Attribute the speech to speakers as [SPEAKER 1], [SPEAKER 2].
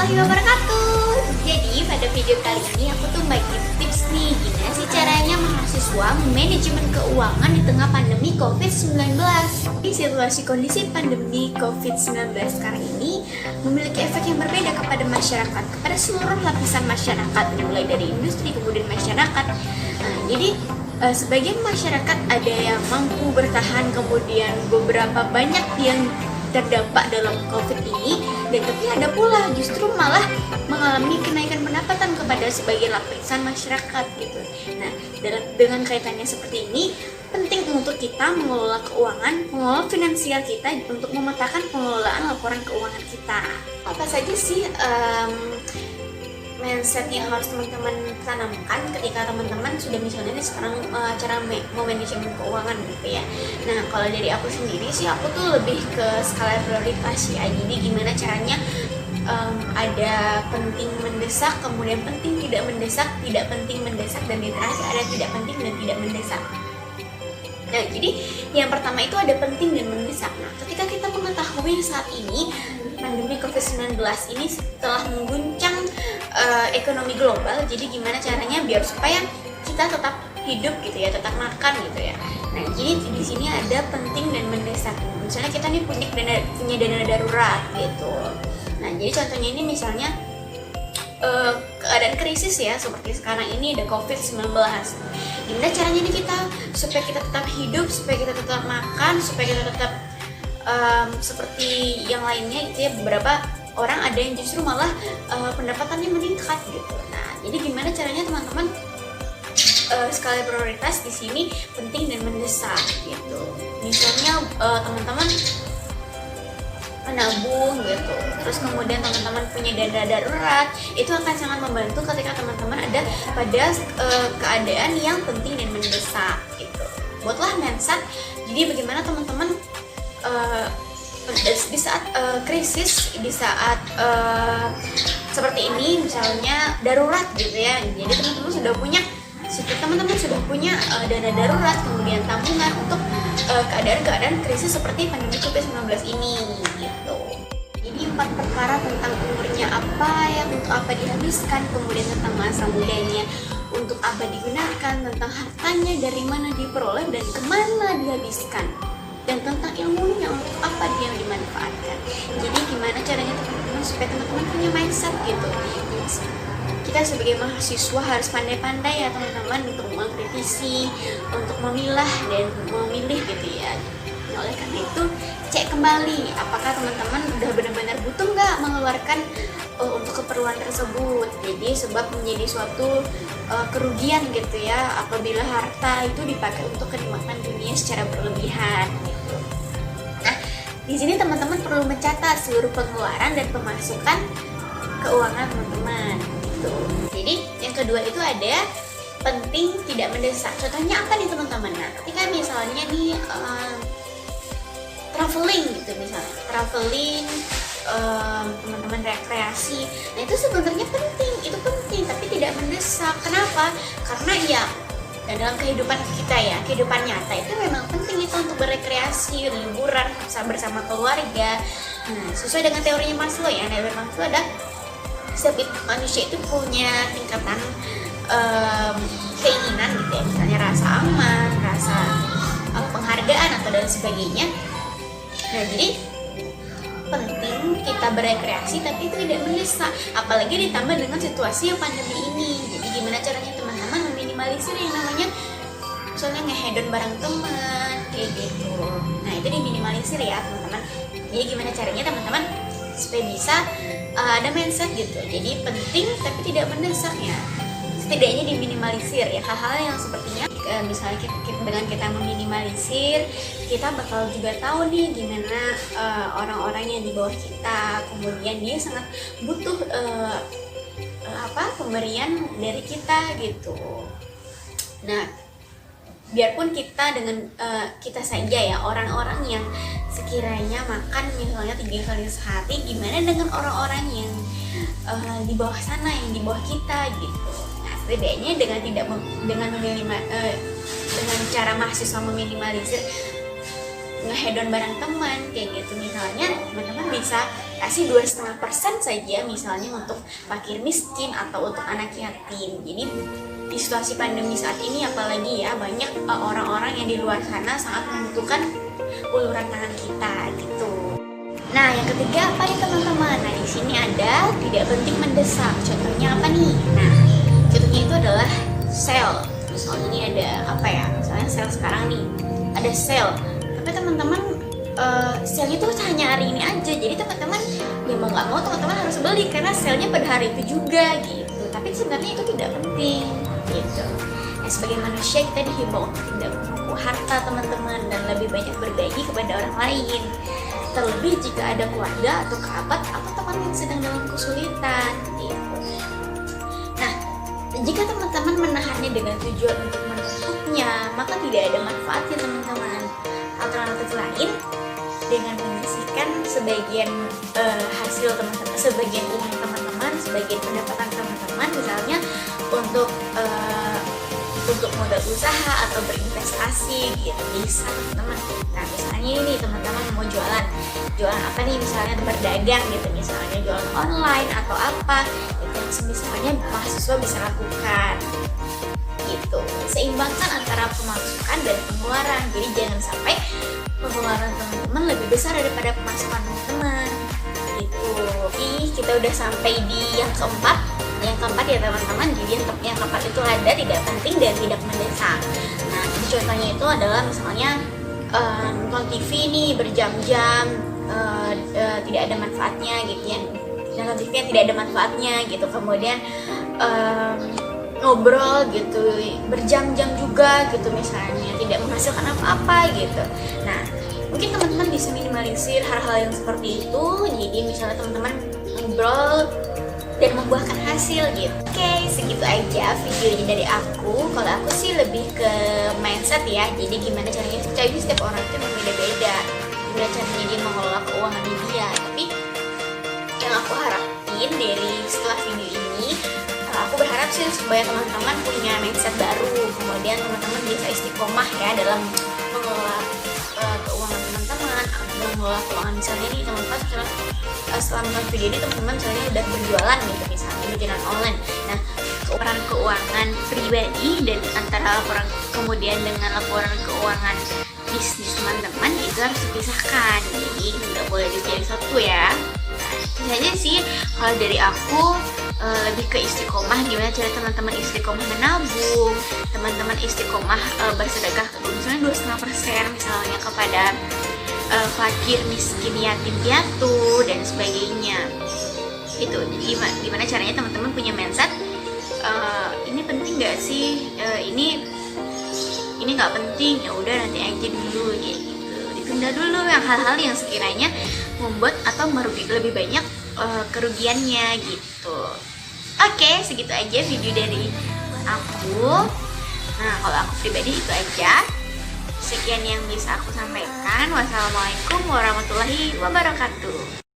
[SPEAKER 1] warahmatullahi wabarakatuh. Jadi pada video kali ini aku tuh bagi tips nih gimana sih caranya mahasiswa manajemen keuangan di tengah pandemi COVID-19. Di situasi kondisi pandemi COVID-19 sekarang ini memiliki efek yang berbeda kepada masyarakat, kepada seluruh lapisan masyarakat, mulai dari industri kemudian masyarakat. Jadi sebagian masyarakat ada yang mampu bertahan, kemudian beberapa banyak yang terdampak dalam COVID ini, dan tapi ada pula justru malah mengalami kenaikan pendapatan kepada sebagian lapisan masyarakat gitu. Nah, dengan kaitannya seperti ini, penting untuk kita mengelola keuangan, mengelola finansial kita untuk memetakan pengelolaan laporan keuangan kita. Apa saja sih mindset yang harus teman-teman tanamkan ketika teman-teman sudah misalnya sekarang cara manajemen keuangan gitu ya. Nah, kalau dari aku sendiri sih, aku tuh lebih ke skala prioritas ya. Jadi gimana caranya ada penting mendesak, kemudian penting tidak mendesak, tidak penting mendesak, dan di terakhir ada tidak penting dan tidak mendesak. Nah, jadi yang pertama itu ada penting dan mendesak. Nah, ketika kita mengetahui saat ini pandemi COVID-19 ini telah mengguncang ekonomi global, jadi gimana caranya biar supaya kita tetap hidup gitu ya, tetap makan gitu ya. Nah, jadi di sini ada penting dan mendesak. Misalnya kita nih punya dana darurat gitu. Nah, jadi contohnya ini misalnya keadaan krisis ya, seperti sekarang ini ada COVID-19. Gimana caranya nih kita supaya kita tetap hidup, supaya kita tetap makan, supaya kita tetap seperti yang lainnya gitu ya. Beberapa orang ada yang justru malah pendapatannya meningkat gitu. Nah, jadi gimana caranya teman-teman skala prioritas di sini penting dan mendesak gitu. Misalnya teman-teman menabung gitu, terus kemudian teman-teman punya dana darurat, itu akan sangat membantu ketika teman-teman ada pada keadaan yang penting dan mendesak gitu. Buatlah mindset. Jadi bagaimana teman-teman di saat krisis, di saat seperti ini misalnya darurat gitu ya. Jadi teman-teman sudah punya dana darurat, kemudian tabungan untuk keadaan-keadaan krisis seperti pandemi COVID-19 ini gitu. Jadi 4 perkara tentang umurnya apa ya, untuk apa dihabiskan, kemudian tentang masa mudanya untuk apa digunakan, tentang hartanya dari mana diperoleh dan kemana dihabiskan, dan tentang ilmunya untuk apa dia dimanfaatkan. Jadi gimana caranya teman-teman supaya teman-teman punya mindset gitu. Kita sebagai mahasiswa harus pandai-pandai ya teman-teman untuk mengkritisi, untuk memilah dan memilih gitu ya. Nah, oleh karena itu cek kembali apakah teman-teman udah benar-benar butuh nggak mengeluarkan untuk keperluan tersebut. Jadi sebab menjadi suatu kerugian gitu ya apabila harta itu dipakai untuk kenikmatan dunia secara berlebihan gitu. Nah, di sini teman-teman perlu mencatat seluruh pengeluaran dan pemasukan keuangan teman-teman gitu. Jadi yang kedua itu ada penting tidak mendesak. Contohnya apa nih teman-teman? Nah, ketika misalnya nih traveling gitu, misalnya traveling, teman-teman rekreasi, nah itu sebenarnya penting, itu penting tapi tidak mendesak. Kenapa? Karena ya dalam kehidupan kita ya, kehidupan nyata itu memang penting itu untuk berekreasi, liburan bersama keluarga. Nah, sesuai dengan teorinya Maslow ya, teori Maslow ada setiap manusia itu punya tingkatan keinginan gitu ya, misalnya rasa aman, rasa penghargaan atau dan sebagainya. Nah, jadi penting kita berekreasi tapi itu tidak mendesak, apalagi ditambah dengan situasi yang pandemi ini. Jadi gimana caranya teman-teman meminimalisir yang namanya misalnya ngehedon bareng teman kayak gitu. Nah, itu diminimalisir ya teman-teman. Jadi gimana caranya teman-teman supaya bisa ada mindset gitu. Jadi penting tapi tidak mendesak ya. Setidaknya diminimalisir ya hal-hal yang sepertinya misalnya dengan kita meminimalisir, kita bakal juga tahu nih gimana orang-orang yang di bawah kita, kemudian dia sangat butuh pemberian dari kita gitu. Nah, biarpun kita dengan kita saja ya orang-orang yang sekiranya makan misalnya 3 kali sehari, gimana dengan orang-orang yang di bawah sana, yang di bawah kita gitu. Nah, setidaknya dengan cara mahasiswa meminimalisir ngehedon bareng teman kayak gitu, misalnya teman-teman bisa kasih 2,5% saja misalnya untuk fakir miskin atau untuk anak yatim. Jadi di situasi pandemi saat ini apalagi ya, banyak orang-orang yang di luar sana sangat membutuhkan uluran tangan kita gitu. Nah, yang ketiga apa nih teman-teman? Nah, di sini ada tidak penting mendesak. Contohnya apa nih? Nah, contohnya itu adalah sale. Misalnya ini ada apa ya? Misalnya sale sekarang nih, ada sale. Tapi teman-teman sale itu hanya hari ini aja. Jadi teman-teman ya mau nggak mau teman-teman harus beli karena sale-nya pada hari itu juga gitu. Tapi sebenarnya itu tidak penting gitu. Nah, sebagai manusia kita dihimbau untuk tidak menunggu harta teman-teman dan lebih banyak berbagi kepada orang lain. Terlebih jika ada keluarga atau kerabat atau teman yang sedang dalam kesulitan gitu. Nah, jika teman-teman menahannya dengan tujuan untuk menuntutnya, maka tidak ada manfaatnya teman-teman. Alternatif lain dengan menyisihkan sebagian hasil teman-teman, sebagian uang teman-teman, sebagian pendapatan teman-teman, misalnya untuk modal usaha atau berinvestasi gitu bisa teman-teman. Nah, misalnya ini teman-teman mau jualan apa nih, misalnya berdagang gitu, misalnya jualan online atau apa gitu, misalnya mahasiswa bisa lakukan gitu. Seimbangkan antara pemasukan dan pengeluaran, jadi jangan sampai pengeluaran teman-teman lebih besar daripada pemasukan teman-teman gitu. Oke, kita udah sampai di yang keempat ya teman-teman. Jadi yang keempat itu ada tidak penting dan tidak mendesak. Nah, jadi contohnya itu adalah misalnya nonton TV nih berjam-jam, tidak ada manfaatnya gitu ya, nonton TV yang tidak ada manfaatnya gitu. Kemudian ngobrol gitu berjam-jam juga gitu, misalnya tidak menghasilkan apa-apa gitu. Nah, mungkin teman-teman bisa minimalisir hal-hal yang seperti itu. Jadi misalnya teman-teman ngobrol dan membuahkan hasil gitu. Oke, segitu aja videonya dari aku. Kalau aku sih lebih ke mindset ya. Jadi gimana caranya, jadi setiap orang itu berbeda-beda gimana caranya dia mengelola keuangan dia. Tapi yang aku harapin dari setelah video ini, aku berharap sih supaya teman-teman punya mindset baru. Kemudian teman-teman bisa istiqomah ya dalam mengelola keuangan teman-teman, mengelola keuangan misalnya nih teman-teman setelah menonton video ini teman-teman misalnya udah berjualan gitu, misalnya berjualan online. Nah, laporan keuangan pribadi dan antara laporan kemudian dengan laporan keuangan bisnis teman-teman itu harus dipisahkan, jadi nggak boleh dijadi satu ya. Nah, itu saja sih kalau dari aku. Lebih ke istiqomah, gimana cara teman-teman istiqomah menabung, teman-teman istiqomah bersedekah misalnya 2,5% misalnya kepada fakir miskin yatim piatu dan sebagainya. Itu gimana caranya teman-teman punya mindset ini penting nggak sih, ini nggak penting, ya udah nanti aja dulu kayak gitu, ditunda dulu yang hal-hal yang sekiranya membuat atau lebih banyak kerugiannya gitu. Oke, segitu aja video dari aku. Nah, kalau aku pribadi itu aja. Sekian yang bisa aku sampaikan. Wassalamualaikum warahmatullahi wabarakatuh.